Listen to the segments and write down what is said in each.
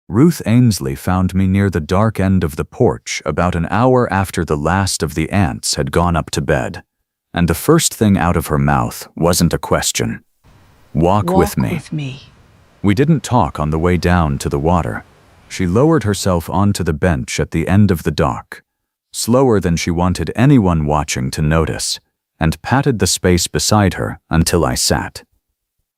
Ruth Ainsley found me near the dark end of the porch about an hour after the last of the ants had gone up to bed, and the first thing out of her mouth wasn't a question. Walk with me. We didn't talk on the way down to the water. She lowered herself onto the bench at the end of the dock, slower than she wanted anyone watching to notice, and patted the space beside her until I sat.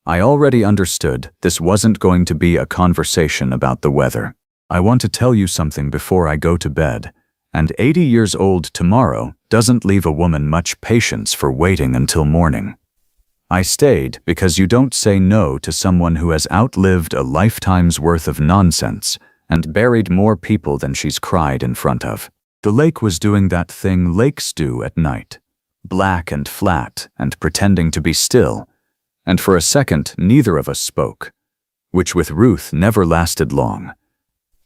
I already understood this wasn't going to be a conversation about the weather. I want to tell you something before I go to bed, and 80 years old tomorrow doesn't leave a woman much patience for waiting until morning. I stayed because you don't say no to someone who has outlived a lifetime's worth of nonsense and buried more people than she's cried in front of. The lake was doing that thing lakes do at night, black and flat and pretending to be still, and for a second neither of us spoke, which with Ruth never lasted long.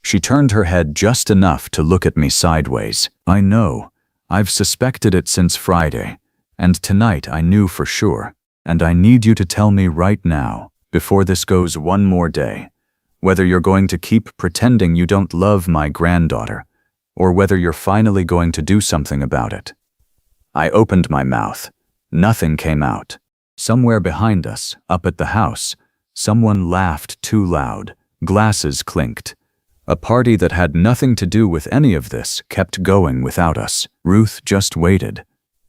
She turned her head just enough to look at me sideways. I know, I've suspected it since Friday, and tonight I knew for sure, and I need you to tell me right now, before this goes one more day, whether you're going to keep pretending you don't love my granddaughter, or whether you're finally going to do something about it. I opened my mouth. Nothing came out. Somewhere behind us, up at the house, someone laughed too loud, glasses clinked. A party that had nothing to do with any of this kept going without us. Ruth just waited,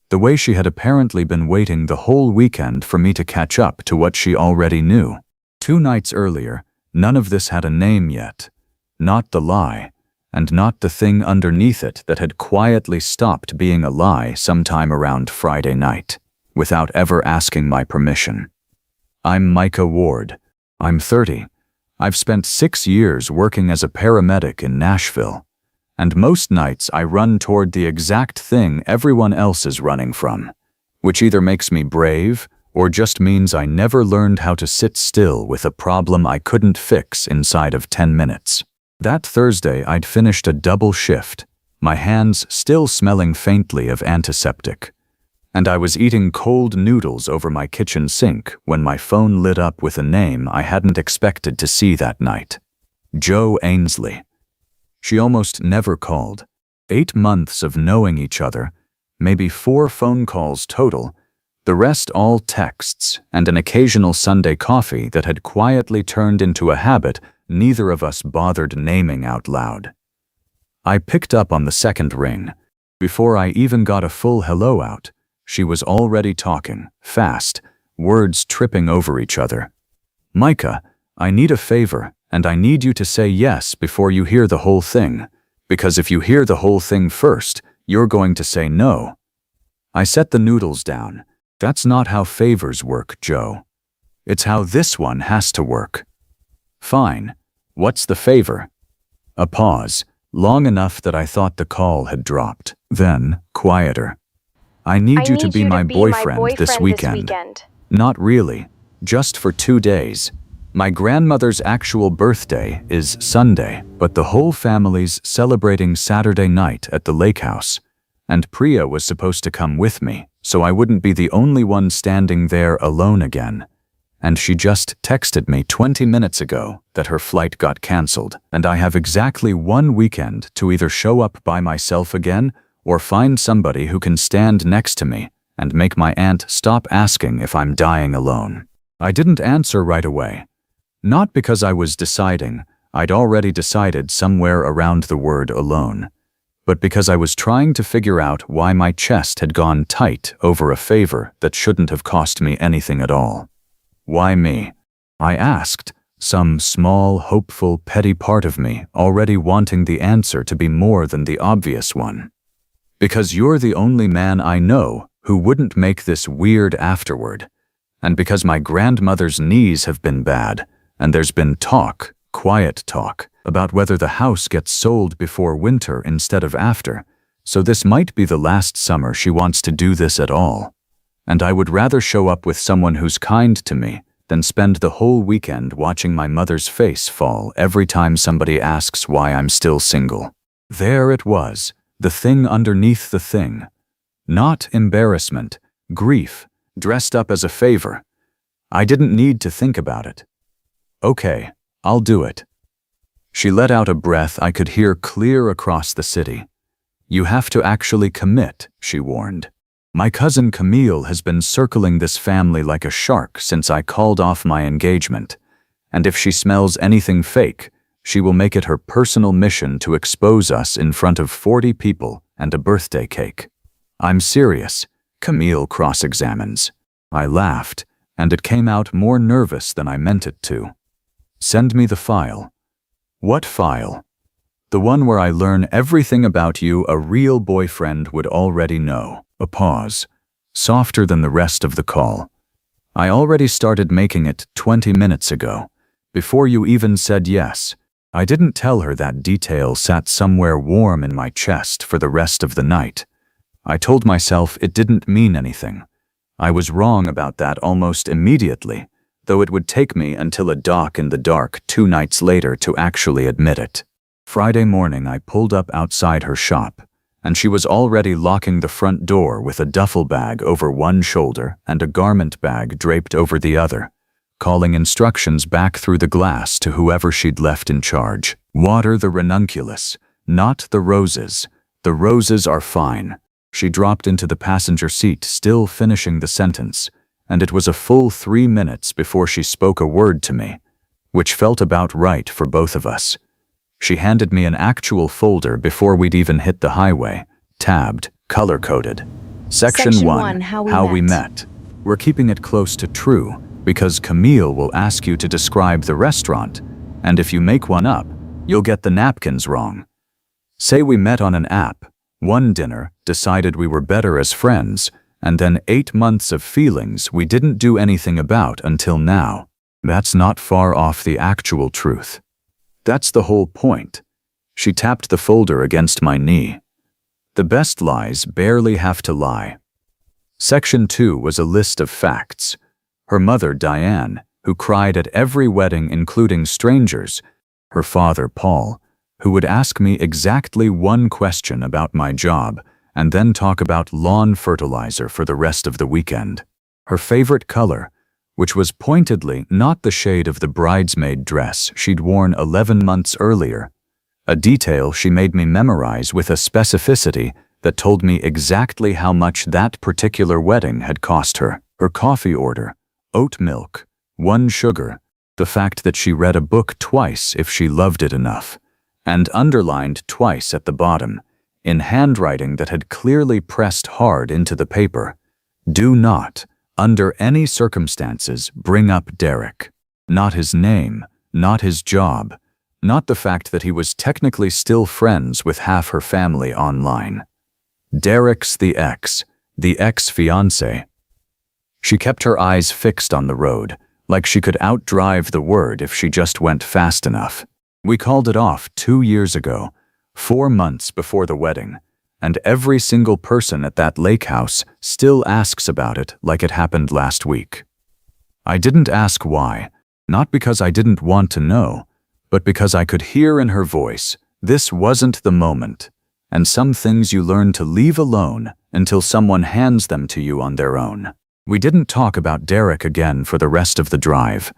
the way she had apparently been waiting the whole weekend for me to catch up to what she already knew. 2 nights earlier, none of this had a name yet. Not the lie, and not the thing underneath it that had quietly stopped being a lie sometime around Friday night, without ever asking my permission. I'm Micah Ward. I'm 30. I've spent 6 years working as a paramedic in Nashville, and most nights I run toward the exact thing everyone else is running from, which either makes me brave or just means I never learned how to sit still with a problem I couldn't fix inside of 10 minutes. That Thursday I'd finished a double shift, my hands still smelling faintly of antiseptic, and I was eating cold noodles over my kitchen sink when my phone lit up with a name I hadn't expected to see that night. Jo Ainsley. She almost never called. 8 months of knowing each other, maybe 4 phone calls total, the rest all texts and an occasional Sunday coffee that had quietly turned into a habit neither of us bothered naming out loud. I picked up on the second ring. Before I even got a full hello out, she was already talking, fast, words tripping over each other. Micah, I need a favor, and I need you to say yes before you hear the whole thing, because if you hear the whole thing first, you're going to say no. I set the noodles down. That's not how favors work, Jo. It's how this one has to work. Fine. What's the favor? A pause, long enough that I thought the call had dropped. Then, quieter. I need you to be my boyfriend this weekend. Not really. Just for 2 days. My grandmother's actual birthday is Sunday, but the whole family's celebrating Saturday night at the lake house, and Priya was supposed to come with me, so I wouldn't be the only one standing there alone again. And she just texted me 20 minutes ago that her flight got canceled, and I have exactly 1 weekend to either show up by myself again or find somebody who can stand next to me and make my aunt stop asking if I'm dying alone. I didn't answer right away. Not because I was deciding, I'd already decided somewhere around the word alone, but because I was trying to figure out why my chest had gone tight over a favor that shouldn't have cost me anything at all. Why me? I asked, some small, hopeful, petty part of me already wanting the answer to be more than the obvious one. Because you're the only man I know who wouldn't make this weird afterward, and because my grandmother's knees have been bad, and there's been talk, quiet talk, about whether the house gets sold before winter instead of after, so this might be the last summer she wants to do this at all. And I would rather show up with someone who's kind to me than spend the whole weekend watching my mother's face fall every time somebody asks why I'm still single. There it was, the thing underneath the thing. Not embarrassment, grief, dressed up as a favor. I didn't need to think about it. Okay, I'll do it. She let out a breath I could hear clear across the city. "You have to actually commit," she warned. "My cousin Camille has been circling this family like a shark since I called off my engagement, and if she smells anything fake, she will make it her personal mission to expose us in front of 40 people and a birthday cake." "I'm serious," Camille cross-examines. I laughed, and it came out more nervous than I meant it to. "Send me the file." "What file?" "The one where I learn everything about you a real boyfriend would already know." A pause, softer than the rest of the call. "I already started making it 20 minutes ago, before you even said yes." I didn't tell her that detail sat somewhere warm in my chest for the rest of the night. I told myself it didn't mean anything. I was wrong about that almost immediately, though it would take me until a dock in the dark 2 nights later to actually admit it. Friday morning I pulled up outside her shop, and she was already locking the front door with a duffel bag over one shoulder and a garment bag draped over the other, calling instructions back through the glass to whoever she'd left in charge. "Water the ranunculus, not the roses. The roses are fine." She dropped into the passenger seat, still finishing the sentence, and it was a full 3 minutes before she spoke a word to me, which felt about right for both of us. She handed me an actual folder before we'd even hit the highway, tabbed, color-coded. Section 1, How we met. We're keeping it close to true, because Camille will ask you to describe the restaurant, and if you make one up, you'll get the napkins wrong. Say we met on an app, one dinner, decided we were better as friends, and then 8 months of feelings we didn't do anything about until now. That's not far off the actual truth. That's the whole point. She tapped the folder against my knee. The best lies barely have to lie. Section 2 was a list of facts. Her mother, Diane, who cried at every wedding including strangers. Her father, Paul, who would ask me exactly one question about my job and then talk about lawn fertilizer for the rest of the weekend. Her favorite color, which was pointedly not the shade of the bridesmaid dress she'd worn 11 months earlier, a detail she made me memorize with a specificity that told me exactly how much that particular wedding had cost her. Her coffee order, oat milk, 1 sugar, the fact that she read a book twice if she loved it enough, and underlined twice at the bottom, in handwriting that had clearly pressed hard into the paper, "Do not, under any circumstances, bring up Derek." Not his name, not his job, not the fact that he was technically still friends with half her family online. Derek's the ex-fiancé. She kept her eyes fixed on the road, like she could outdrive the word if she just went fast enough. We called it off 2 years ago, 4 months before the wedding, and every single person at that lake house still asks about it like it happened last week. I didn't ask why, not because I didn't want to know, but because I could hear in her voice, this wasn't the moment, and some things you learn to leave alone until someone hands them to you on their own. We didn't talk about Derek again for the rest of the drive,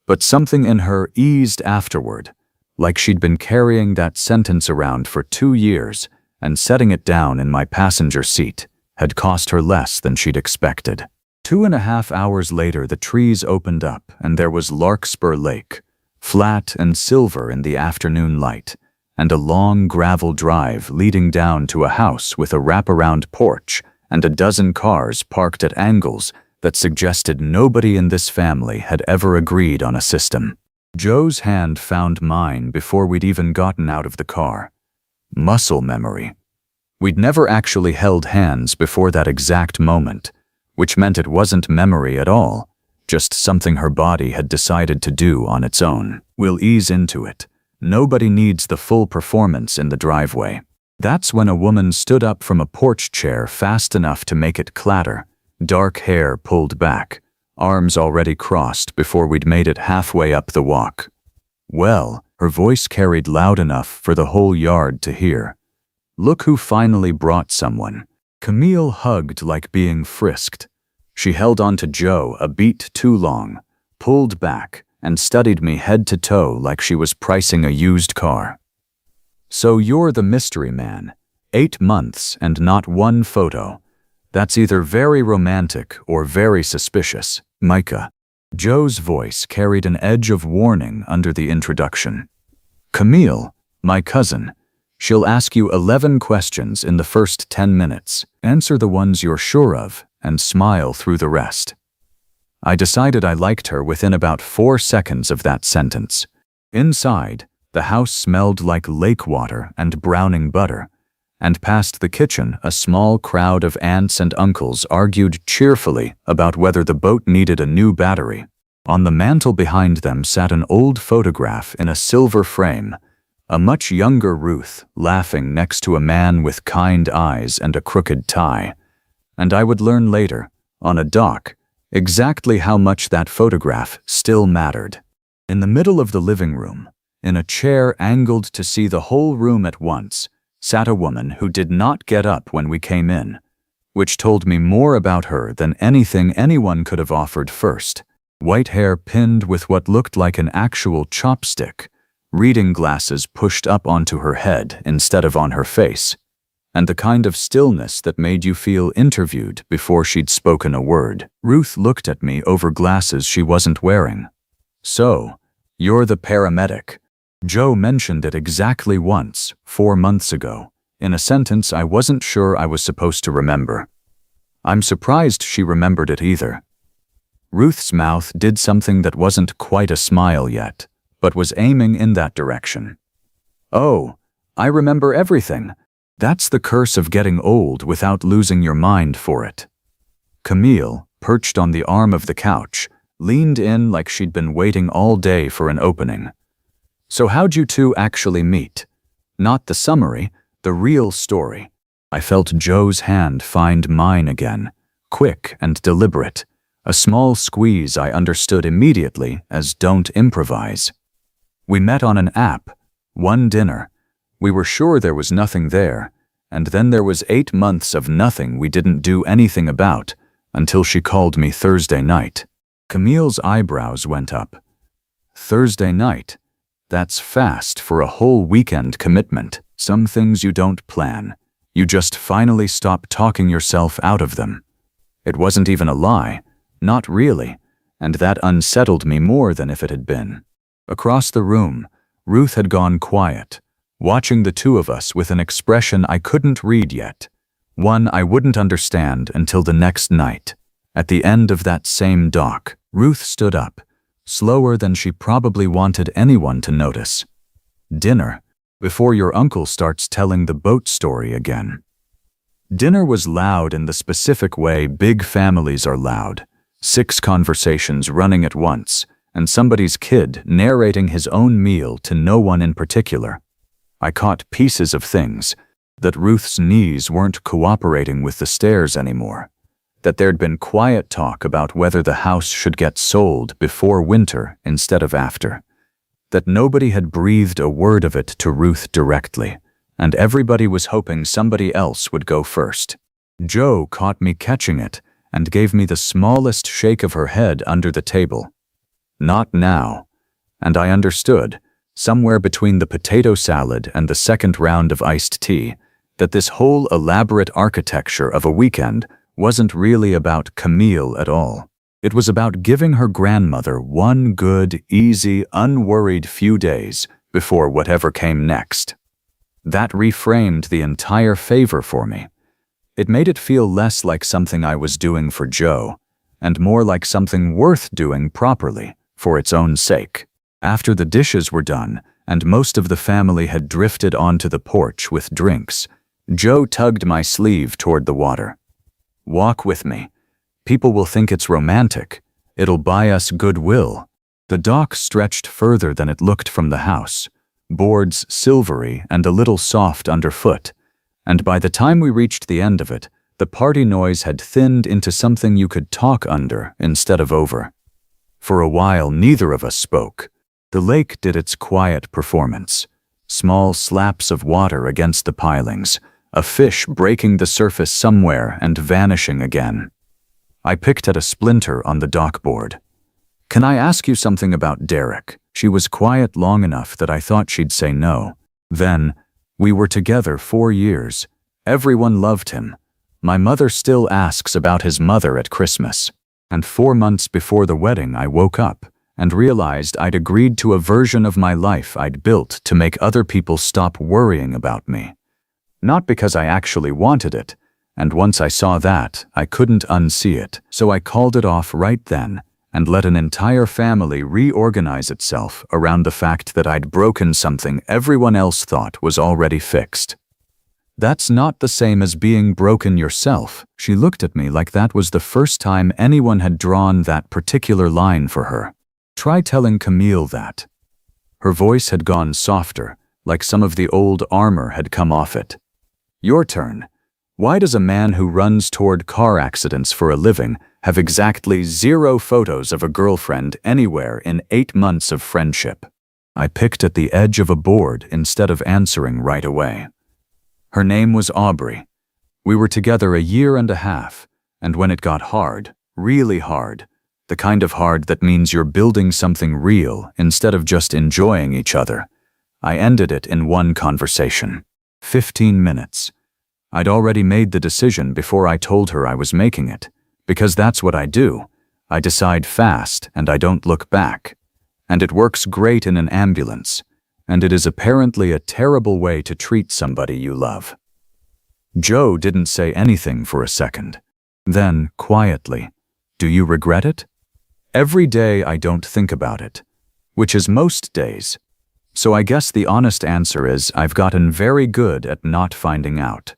but something in her eased afterward, like she'd been carrying that sentence around for 2 years and setting it down in my passenger seat had cost her less than she'd expected. 2.5 hours later, the trees opened up and there was Larkspur Lake, flat and silver in the afternoon light, and a long gravel drive leading down to a house with a wraparound porch and a dozen cars parked at angles that suggested nobody in this family had ever agreed on a system. Joe's hand found mine before we'd even gotten out of the car. Muscle memory. We'd never actually held hands before that exact moment, which meant it wasn't memory at all, just something her body had decided to do on its own. We'll ease into it. Nobody needs the full performance in the driveway. That's when a woman stood up from a porch chair fast enough to make it clatter, dark hair pulled back, arms already crossed before we'd made it halfway up the walk. Well, her voice carried loud enough for the whole yard to hear. Look who finally brought someone. Camille hugged like being frisked. She held on to Joe a beat too long, pulled back, and studied me head to toe like she was pricing a used car. "So you're the mystery man. 8 months and not one photo. That's either very romantic or very suspicious, Micah." Joe's voice carried an edge of warning under the introduction. "Camille, my cousin. She'll ask you 11 questions in the first 10 minutes. Answer the ones you're sure of and smile through the rest." I decided I liked her within about 4 seconds of that sentence. Inside, the house smelled like lake water and browning butter, and past the kitchen a small crowd of aunts and uncles argued cheerfully about whether the boat needed a new battery. On the mantel behind them sat an old photograph in a silver frame, a much younger Ruth laughing next to a man with kind eyes and a crooked tie. And I would learn later, on a dock, exactly how much that photograph still mattered. In the middle of the living room, in a chair angled to see the whole room at once, sat a woman who did not get up when we came in, which told me more about her than anything anyone could have offered first. White hair pinned with what looked like an actual chopstick, reading glasses pushed up onto her head instead of on her face, and the kind of stillness that made you feel interviewed before she'd spoken a word. Ruth looked at me over glasses she wasn't wearing. "So, you're the paramedic." Joe mentioned it exactly once, 4 months ago, in a sentence I wasn't sure I was supposed to remember. I'm surprised she remembered it either. Ruth's mouth did something that wasn't quite a smile yet, but was aiming in that direction. "Oh, I remember everything. That's the curse of getting old without losing your mind for it." Camille, perched on the arm of the couch, leaned in like she'd been waiting all day for an opening. "So how'd you two actually meet? Not the summary, the real story." I felt Joe's hand find mine again, quick and deliberate, a small squeeze I understood immediately as "don't improvise." "We met on an app, one dinner. We were sure there was nothing there, and then there was 8 months of nothing we didn't do anything about until she called me Thursday night." Camille's eyebrows went up. "Thursday night? That's fast for a whole weekend commitment. Some things you don't plan. You just finally stop talking yourself out of them." It wasn't even a lie, not really, and that unsettled me more than if it had been. Across the room, Ruth had gone quiet, watching the two of us with an expression I couldn't read yet, one I wouldn't understand until the next night. At the end of that same dock, Ruth stood up, slower than she probably wanted anyone to notice. "Dinner, before your uncle starts telling the boat story again." Dinner was loud in the specific way big families are loud, 6 conversations running at once, and somebody's kid narrating his own meal to no one in particular. I caught pieces of things, that Ruth's knees weren't cooperating with the stairs anymore, that there'd been quiet talk about whether the house should get sold before winter instead of after, that nobody had breathed a word of it to Ruth directly, and everybody was hoping somebody else would go first. Joe caught me catching it and gave me the smallest shake of her head under the table. "Not now." And I understood, somewhere between the potato salad and the second round of iced tea, that this whole elaborate architecture of a weekend wasn't really about Camille at all. It was about giving her grandmother one good, easy, unworried few days before whatever came next. That reframed the entire favor for me. It made it feel less like something I was doing for Joe, and more like something worth doing properly, for its own sake. After the dishes were done, and most of the family had drifted onto the porch with drinks, Joe tugged my sleeve toward the water. "Walk with me. People will think it's romantic. It'll buy us goodwill." The dock stretched further than it looked from the house, boards silvery and a little soft underfoot, and by the time we reached the end of it, the party noise had thinned into something you could talk under instead of over. For a while, neither of us spoke. The lake did its quiet performance. Small slaps of water against the pilings, a fish breaking the surface somewhere and vanishing again. I picked at a splinter on the dockboard. "Can I ask you something about Derek?" She was quiet long enough that I thought she'd say no. Then, "We were together 4 years. Everyone loved him. My mother still asks about his mother at Christmas. And 4 months before the wedding, I woke up and realized I'd agreed to a version of my life I'd built to make other people stop worrying about me. Not because I actually wanted it, and once I saw that, I couldn't unsee it, so I called it off right then and let an entire family reorganize itself around the fact that I'd broken something everyone else thought was already fixed. That's not the same as being broken yourself." She looked at me like that was the first time anyone had drawn that particular line for her. "Try telling Camille that." Her voice had gone softer, like some of the old armor had come off it. "Your turn. Why does a man who runs toward car accidents for a living have exactly 0 photos of a girlfriend anywhere in 8 months of friendship?" I picked at the edge of a board instead of answering right away. Her name was Aubrey. We were together a year and a half, and when it got hard, really hard, the kind of hard that means you're building something real instead of just enjoying each other, I ended it in one conversation. 15 minutes. I'd already made the decision before I told her I was making it, because that's what I do. I decide fast and I don't look back. And it works great in an ambulance, and it is apparently a terrible way to treat somebody you love. Joe didn't say anything for a second. Then, quietly, "Do you regret it?" "Every day I don't think about it, which is most days. So I guess the honest answer is I've gotten very good at not finding out."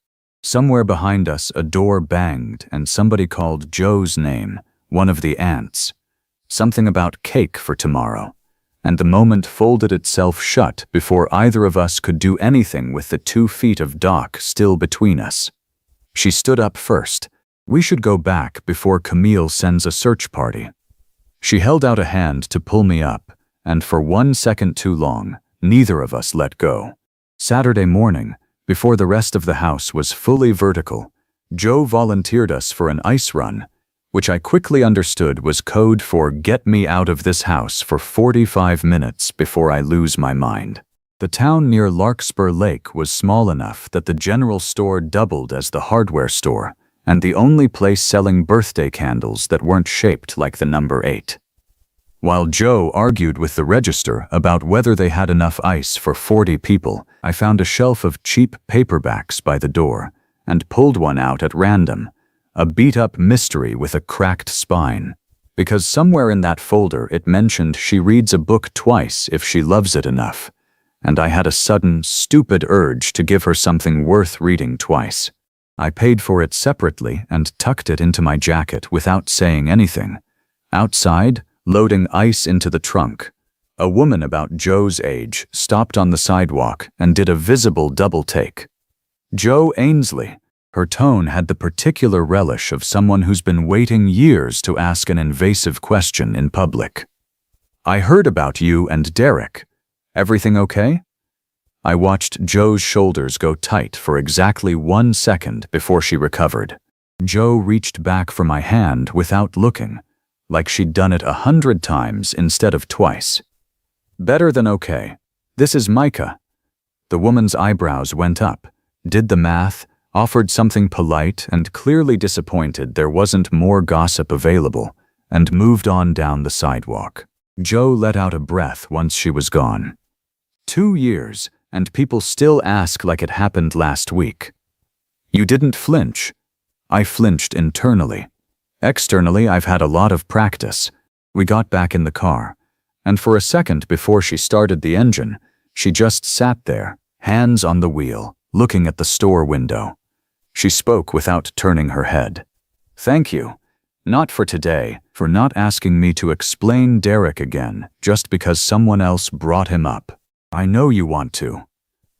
Somewhere behind us a door banged and somebody called Joe's name, one of the aunts. Something about cake for tomorrow. And the moment folded itself shut before either of us could do anything with the 2 feet of dock still between us. She stood up first. "We should go back before Camille sends a search party." She held out a hand to pull me up, and for 1 second too long, neither of us let go. Saturday morning, before the rest of the house was fully vertical, Joe volunteered us for an ice run, which I quickly understood was code for "get me out of this house for 45 minutes before I lose my mind." The town near Larkspur Lake was small enough that the general store doubled as the hardware store, and the only place selling birthday candles that weren't shaped like the number 8. While Joe argued with the register about whether they had enough ice for 40 people, I found a shelf of cheap paperbacks by the door and pulled one out at random. A beat-up mystery with a cracked spine. Because somewhere in that folder it mentioned she reads a book twice if she loves it enough, and I had a sudden, stupid urge to give her something worth reading twice. I paid for it separately and tucked it into my jacket without saying anything. Outside, loading ice into the trunk, a woman about Joe's age stopped on the sidewalk and did a visible double take. "Joe Ainsley." Her tone had the particular relish of someone who's been waiting years to ask an invasive question in public. "I heard about you and Derek. Everything okay?" I watched Joe's shoulders go tight for exactly 1 second before she recovered. Joe reached back for my hand without looking, like she'd done it 100 times instead of twice. "Better than okay. This is Micah." The woman's eyebrows went up, did the math, offered something polite and clearly disappointed there wasn't more gossip available, and moved on down the sidewalk. Joe let out a breath once she was gone. 2 years, and people still ask like it happened last week. "You didn't flinch." I flinched internally. Externally, I've had a lot of practice. We got back in the car, and for a second before she started the engine, she just sat there, hands on the wheel, looking at the store window. She spoke without turning her head. "Thank you. Not for today, for not asking me to explain Derek again just because someone else brought him up. I know you want to."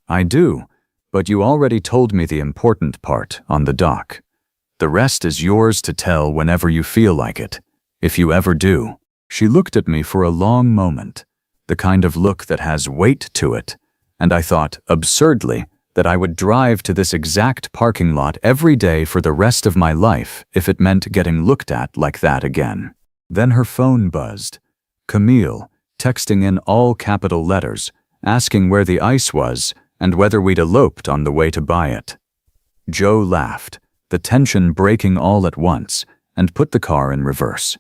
"I do, but you already told me the important part on the dock. The rest is yours to tell whenever you feel like it, if you ever do." She looked at me for a long moment, the kind of look that has weight to it, and I thought, absurdly, that I would drive to this exact parking lot every day for the rest of my life if it meant getting looked at like that again. Then her phone buzzed, Camille, texting in all capital letters, asking where the ice was and whether we'd eloped on the way to buy it. Joe laughed, the tension breaking all at once, and put the car in reverse.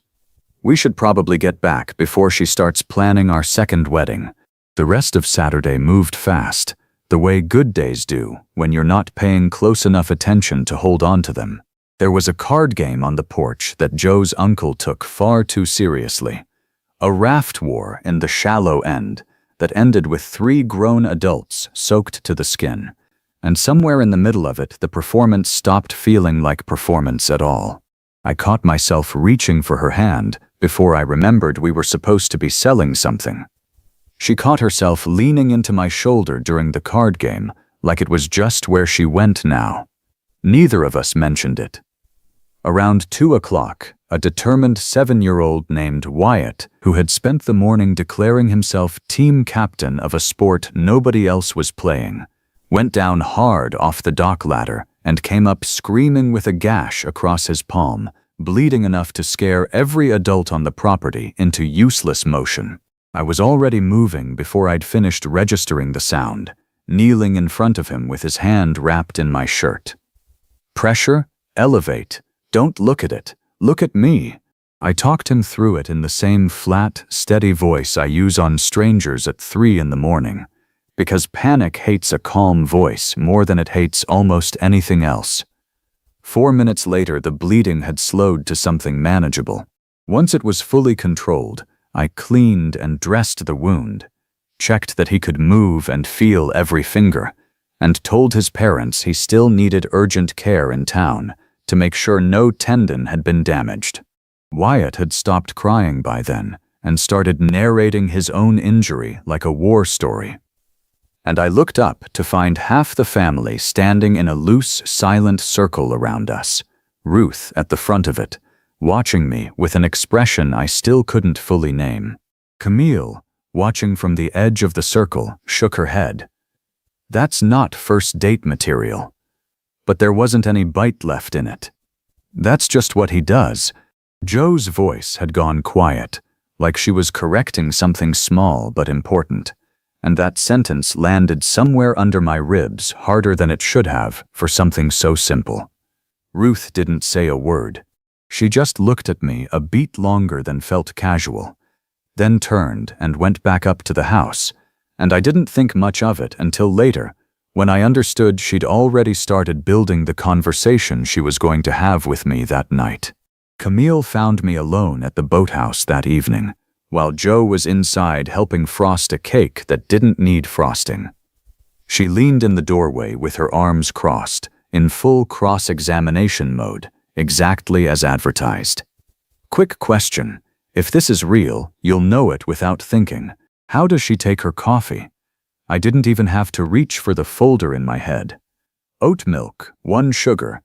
We should probably get back before she starts planning our second wedding. The rest of Saturday moved fast, the way good days do when you're not paying close enough attention to hold on to them. There was a card game on the porch that Joe's uncle took far too seriously. A raft war in the shallow end that ended with 3 grown adults soaked to the skin. And somewhere in the middle of it, the performance stopped feeling like performance at all. I caught myself reaching for her hand before I remembered we were supposed to be selling something. She caught herself leaning into my shoulder during the card game, like it was just where she went now. Neither of us mentioned it. Around 2 o'clock, a determined 7-year-old named Wyatt, who had spent the morning declaring himself team captain of a sport nobody else was playing, went down hard off the dock ladder and came up screaming with a gash across his palm, bleeding enough to scare every adult on the property into useless motion. I was already moving before I'd finished registering the sound, kneeling in front of him with his hand wrapped in my shirt. Pressure? Elevate. Don't look at it. Look at me. I talked him through it in the same flat, steady voice I use on strangers at 3 in the morning. Because panic hates a calm voice more than it hates almost anything else. 4 minutes later, the bleeding had slowed to something manageable. Once it was fully controlled, I cleaned and dressed the wound, checked that he could move and feel every finger, and told his parents he still needed urgent care in town to make sure no tendon had been damaged. Wyatt had stopped crying by then and started narrating his own injury like a war story. And I looked up to find half the family standing in a loose, silent circle around us, Ruth at the front of it, watching me with an expression I still couldn't fully name. Camille, watching from the edge of the circle, shook her head. That's not first date material. But there wasn't any bite left in it. That's just what he does. Joe's voice had gone quiet, like she was correcting something small but important. And that sentence landed somewhere under my ribs harder than it should have for something so simple. Ruth didn't say a word. She just looked at me a beat longer than felt casual, then turned and went back up to the house, and I didn't think much of it until later, when I understood she'd already started building the conversation she was going to have with me that night. Camille found me alone at the boathouse that evening, while Joe was inside helping frost a cake that didn't need frosting. She leaned in the doorway with her arms crossed, in full cross-examination mode, exactly as advertised. Quick question. If this is real, you'll know it without thinking. How does she take her coffee? I didn't even have to reach for the folder in my head. Oat milk, 1 sugar.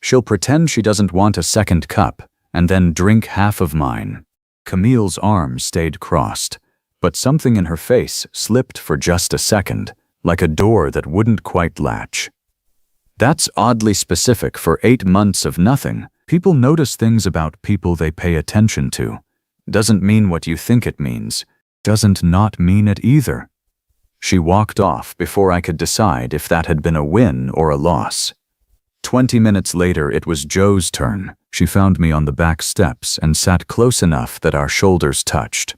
She'll pretend she doesn't want a second cup, and then drink half of mine. Camille's arms stayed crossed, but something in her face slipped for just a second, like a door that wouldn't quite latch. That's oddly specific for 8 months of nothing. People notice things about people they pay attention to. Doesn't mean what you think it means. Doesn't not mean it either. She walked off before I could decide if that had been a win or a loss. 20 minutes later, it was Joe's turn. She found me on the back steps and sat close enough that our shoulders touched.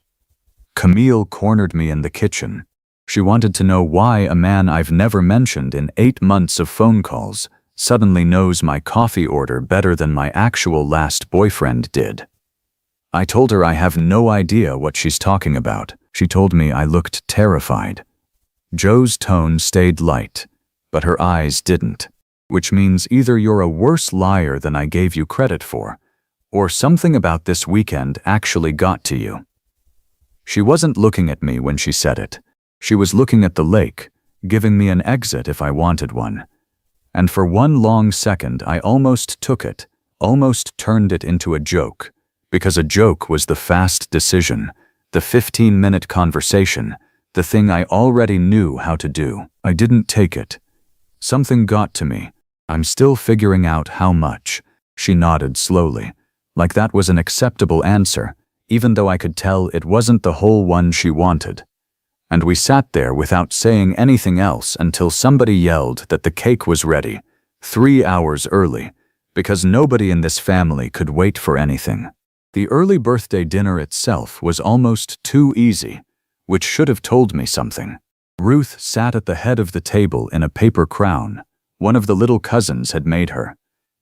Camille cornered me in the kitchen. She wanted to know why a man I've never mentioned in 8 months of phone calls suddenly knows my coffee order better than my actual last boyfriend did. I told her I have no idea what she's talking about. She told me I looked terrified. Joe's tone stayed light, but her eyes didn't. Which means either you're a worse liar than I gave you credit for, or something about this weekend actually got to you. She wasn't looking at me when she said it. She was looking at the lake, giving me an exit if I wanted one. And for one long second, I almost took it, almost turned it into a joke, because a joke was the fast decision, the 15-minute conversation, the thing I already knew how to do. I didn't take it. Something got to me. I'm still figuring out how much. She nodded slowly, like that was an acceptable answer, even though I could tell it wasn't the whole one she wanted. And we sat there without saying anything else until somebody yelled that the cake was ready, 3 hours early, because nobody in this family could wait for anything. The early birthday dinner itself was almost too easy, which should have told me something. Ruth sat at the head of the table in a paper crown. One of the little cousins had made her.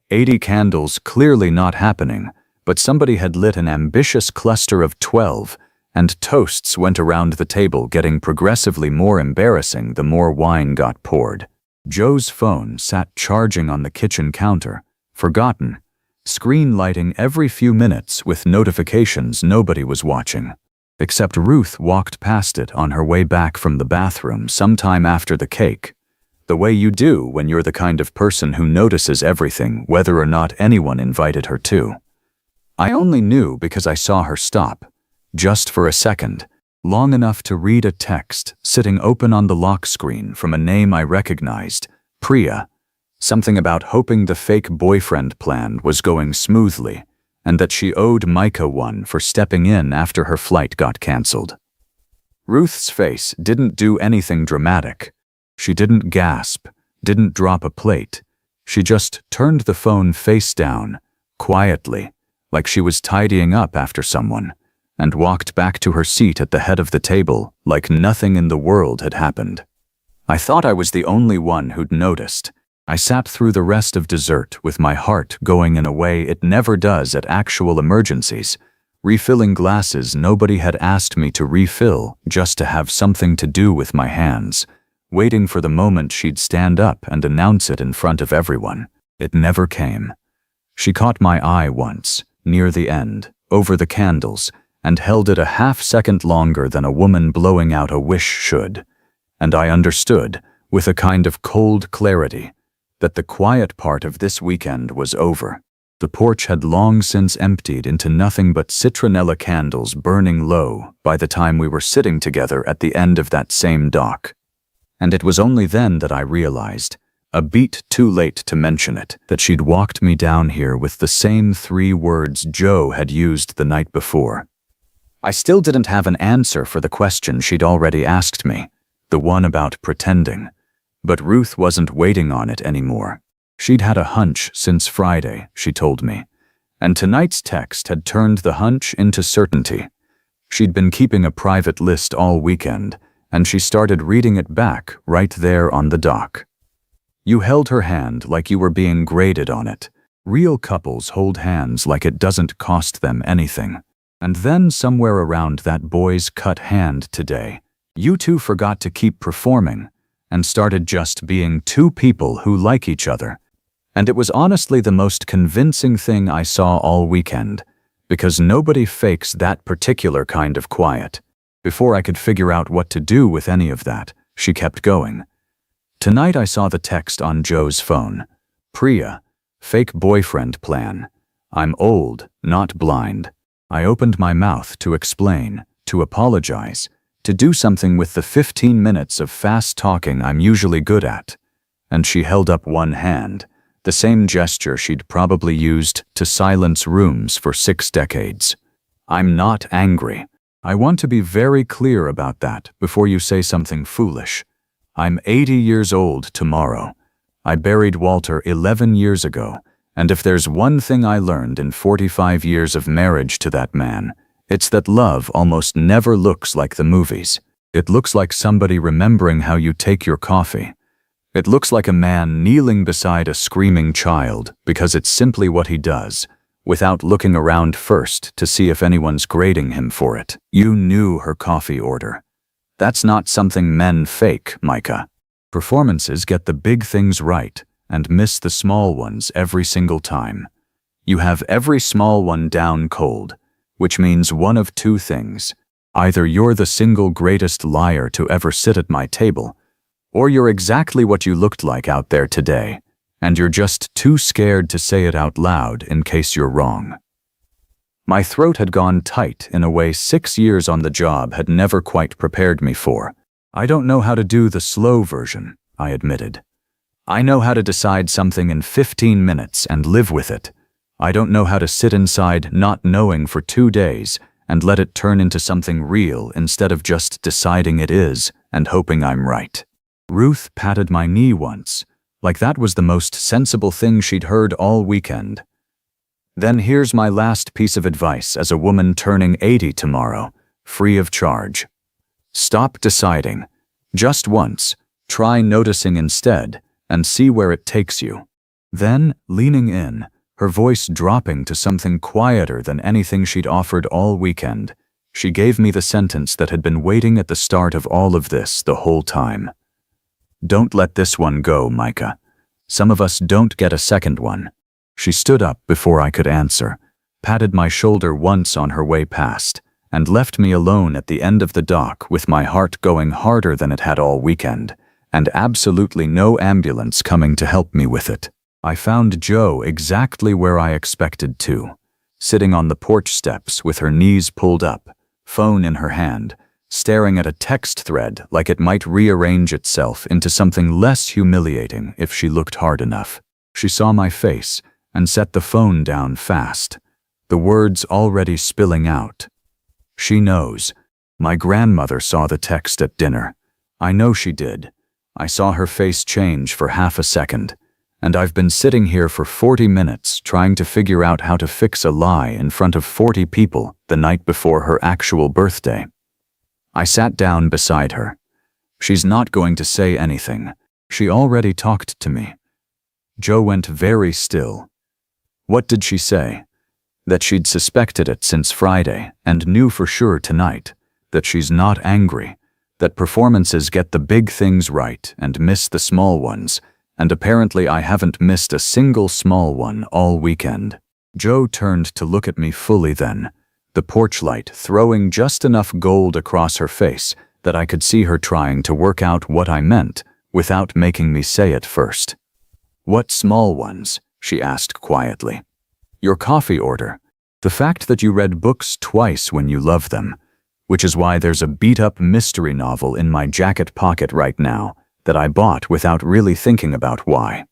80 candles clearly not happening, but somebody had lit an ambitious cluster of 12, and toasts went around the table, getting progressively more embarrassing the more wine got poured. Joe's phone sat charging on the kitchen counter, forgotten, screen lighting every few minutes with notifications nobody was watching. Except Ruth walked past it on her way back from the bathroom sometime after the cake, the way you do when you're the kind of person who notices everything whether or not anyone invited her to. I only knew because I saw her stop, just for a second, long enough to read a text sitting open on the lock screen from a name I recognized, Priya, something about hoping the fake boyfriend plan was going smoothly, and that she owed Micah one for stepping in after her flight got canceled. Ruth's face didn't do anything dramatic. She didn't gasp, didn't drop a plate. She just turned the phone face down, quietly, like she was tidying up after someone, and walked back to her seat at the head of the table like nothing in the world had happened. I thought I was the only one who'd noticed. I sat through the rest of dessert with my heart going in a way it never does at actual emergencies, refilling glasses nobody had asked me to refill just to have something to do with my hands, waiting for the moment she'd stand up and announce it in front of everyone. It never came. She caught my eye once, near the end, over the candles, and held it a half-second longer than a woman blowing out a wish should, and I understood, with a kind of cold clarity, that the quiet part of this weekend was over. The porch had long since emptied into nothing but citronella candles burning low by the time we were sitting together at the end of that same dock. And it was only then that I realized, a beat too late to mention it, that she'd walked me down here with the same 3 words Joe had used the night before. I still didn't have an answer for the question she'd already asked me, the one about pretending. But Ruth wasn't waiting on it anymore. She'd had a hunch since Friday, she told me, and tonight's text had turned the hunch into certainty. She'd been keeping a private list all weekend, and she started reading it back right there on the dock. You held her hand like you were being graded on it. Real couples hold hands like it doesn't cost them anything. And then somewhere around that boy's cut hand today, you two forgot to keep performing and started just being 2 people who like each other. And it was honestly the most convincing thing I saw all weekend, because nobody fakes that particular kind of quiet. Before I could figure out what to do with any of that, she kept going. Tonight I saw the text on Joe's phone. Priya, fake boyfriend plan. I'm old, not blind. I opened my mouth to explain, to apologize, to do something with the 15 minutes of fast talking I'm usually good at. And she held up one hand, the same gesture she'd probably used to silence rooms for 6 decades. I'm not angry. I want to be very clear about that before you say something foolish. I'm 80 years old tomorrow. I buried Walter 11 years ago, and if there's one thing I learned in 45 years of marriage to that man, it's that love almost never looks like the movies. It looks like somebody remembering how you take your coffee. It looks like a man kneeling beside a screaming child because it's simply what he does, without looking around first to see if anyone's grading him for it. You knew her coffee order. That's not something men fake, Micah. Performances get the big things right and miss the small ones every single time. You have every small one down cold, which means one of 2 things. Either you're the single greatest liar to ever sit at my table, or you're exactly what you looked like out there today, and you're just too scared to say it out loud in case you're wrong. My throat had gone tight in a way 6 years on the job had never quite prepared me for. I don't know how to do the slow version, I admitted. I know how to decide something in 15 minutes and live with it. I don't know how to sit inside not knowing for 2 days and let it turn into something real instead of just deciding it is and hoping I'm right. Ruth patted my knee once, like that was the most sensible thing she'd heard all weekend. Then here's my last piece of advice as a woman turning 80 tomorrow, free of charge. Stop deciding. Just once, try noticing instead, and see where it takes you. Then, leaning in, her voice dropping to something quieter than anything she'd offered all weekend, she gave me the sentence that had been waiting at the start of all of this the whole time. Don't let this one go, Micah. Some of us don't get a second one. She stood up before I could answer, patted my shoulder once on her way past, and left me alone at the end of the dock with my heart going harder than it had all weekend, and absolutely no ambulance coming to help me with it. I found Jo exactly where I expected to, sitting on the porch steps with her knees pulled up, phone in her hand, staring at a text thread like it might rearrange itself into something less humiliating if she looked hard enough. She saw my face and set the phone down fast, the words already spilling out. She knows. My grandmother saw the text at dinner. I know she did. I saw her face change for half a second, and I've been sitting here for 40 minutes trying to figure out how to fix a lie in front of 40 people the night before her actual birthday. I sat down beside her. She's not going to say anything. She already talked to me. Jo went very still. What did she say? That she'd suspected it since Friday and knew for sure tonight, that she's not angry, that performances get the big things right and miss the small ones, and apparently I haven't missed a single small one all weekend. Jo turned to look at me fully then, the porch light throwing just enough gold across her face that I could see her trying to work out what I meant without making me say it first. What small ones? She asked quietly. Your coffee order. The fact that you read books twice when you love them, which is why there's a beat-up mystery novel in my jacket pocket right now that I bought without really thinking about why.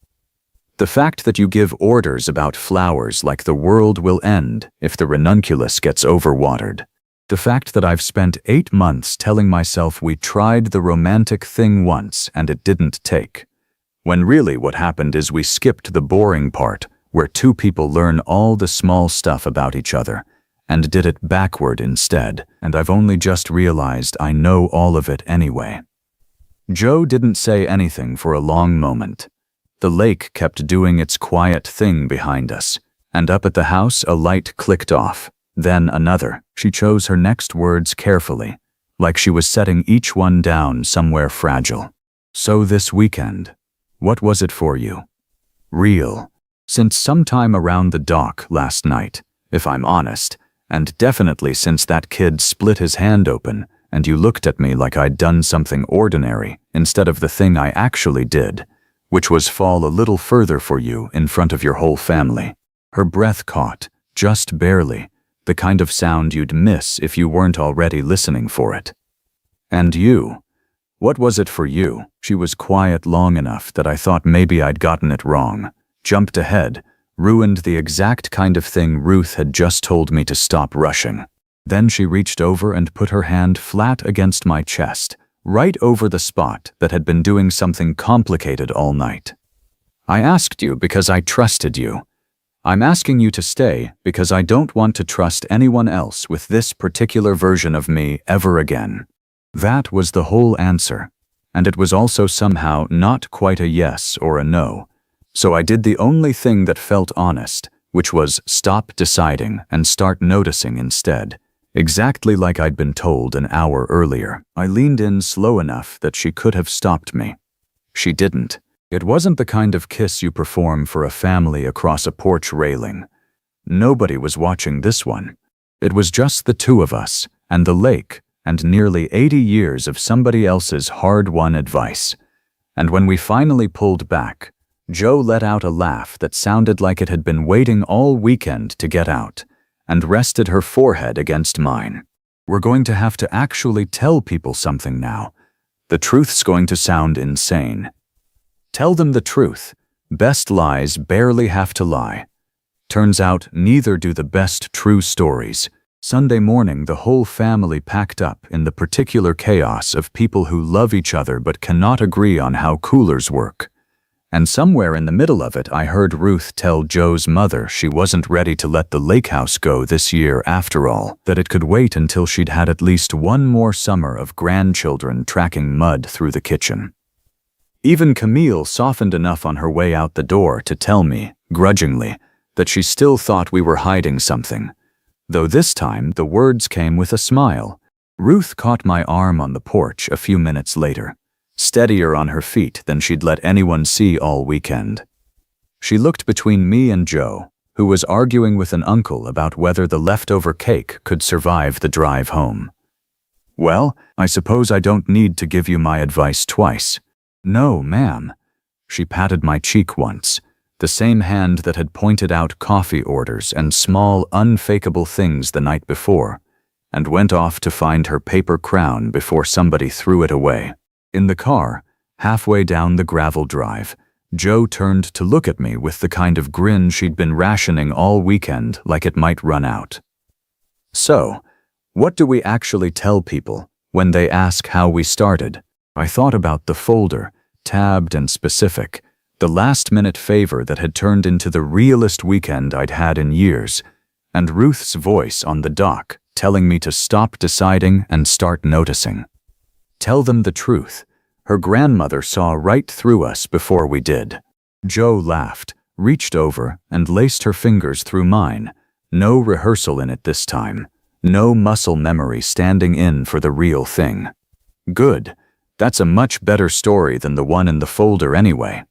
The fact that you give orders about flowers like the world will end if the ranunculus gets overwatered. The fact that I've spent 8 months telling myself we tried the romantic thing once and it didn't take, when really what happened is we skipped the boring part where two people learn all the small stuff about each other and did it backward instead, and I've only just realized I know all of it anyway. Jo didn't say anything for a long moment. The lake kept doing its quiet thing behind us, and up at the house a light clicked off, then another. She chose her next words carefully, like she was setting each one down somewhere fragile. So this weekend, what was it for you? Real. Since sometime around the dock last night, if I'm honest, and definitely since that kid split his hand open and you looked at me like I'd done something ordinary instead of the thing I actually did, which was fall a little further for you in front of your whole family. Her breath caught, just barely, the kind of sound you'd miss if you weren't already listening for it. And you? What was it for you? She was quiet long enough that I thought maybe I'd gotten it wrong, jumped ahead, ruined the exact kind of thing Ruth had just told me to stop rushing. Then she reached over and put her hand flat against my chest, right over the spot that had been doing something complicated all night. I asked you because I trusted you. I'm asking you to stay because I don't want to trust anyone else with this particular version of me ever again. That was the whole answer, and it was also somehow not quite a yes or a no. So I did the only thing that felt honest, which was stop deciding and start noticing instead, exactly like I'd been told an hour earlier. I leaned in slow enough that she could have stopped me. She didn't. It wasn't the kind of kiss you perform for a family across a porch railing. Nobody was watching this one. It was just the two of us, and the lake, and nearly 80 years of somebody else's hard-won advice. And when we finally pulled back, Jo let out a laugh that sounded like it had been waiting all weekend to get out, and rested her forehead against mine. We're going to have to actually tell people something now. The truth's going to sound insane. Tell them the truth. Best lies barely have to lie. Turns out neither do the best true stories. Sunday morning, the whole family packed up in the particular chaos of people who love each other but cannot agree on how coolers work. And somewhere in the middle of it, I heard Ruth tell Joe's mother she wasn't ready to let the lake house go this year after all, that it could wait until she'd had at least one more summer of grandchildren tracking mud through the kitchen. Even Camille softened enough on her way out the door to tell me, grudgingly, that she still thought we were hiding something. Though this time the words came with a smile. Ruth caught my arm on the porch a few minutes later, steadier on her feet than she'd let anyone see all weekend. She looked between me and Joe, who was arguing with an uncle about whether the leftover cake could survive the drive home. "Well, I suppose I don't need to give you my advice twice." "No, ma'am." She patted my cheek once, the same hand that had pointed out coffee orders and small, unfakeable things the night before, and went off to find her paper crown before somebody threw it away. In the car, halfway down the gravel drive, Joe turned to look at me with the kind of grin she'd been rationing all weekend like it might run out. "So, what do we actually tell people when they ask how we started?" I thought about the folder, tabbed and specific, the last-minute favor that had turned into the realest weekend I'd had in years, and Ruth's voice on the dock telling me to stop deciding and start noticing. Tell them the truth. Her grandmother saw right through us before we did. Joe laughed, reached over, and laced her fingers through mine. No rehearsal in it this time. No muscle memory standing in for the real thing. Good. That's a much better story than the one in the folder anyway.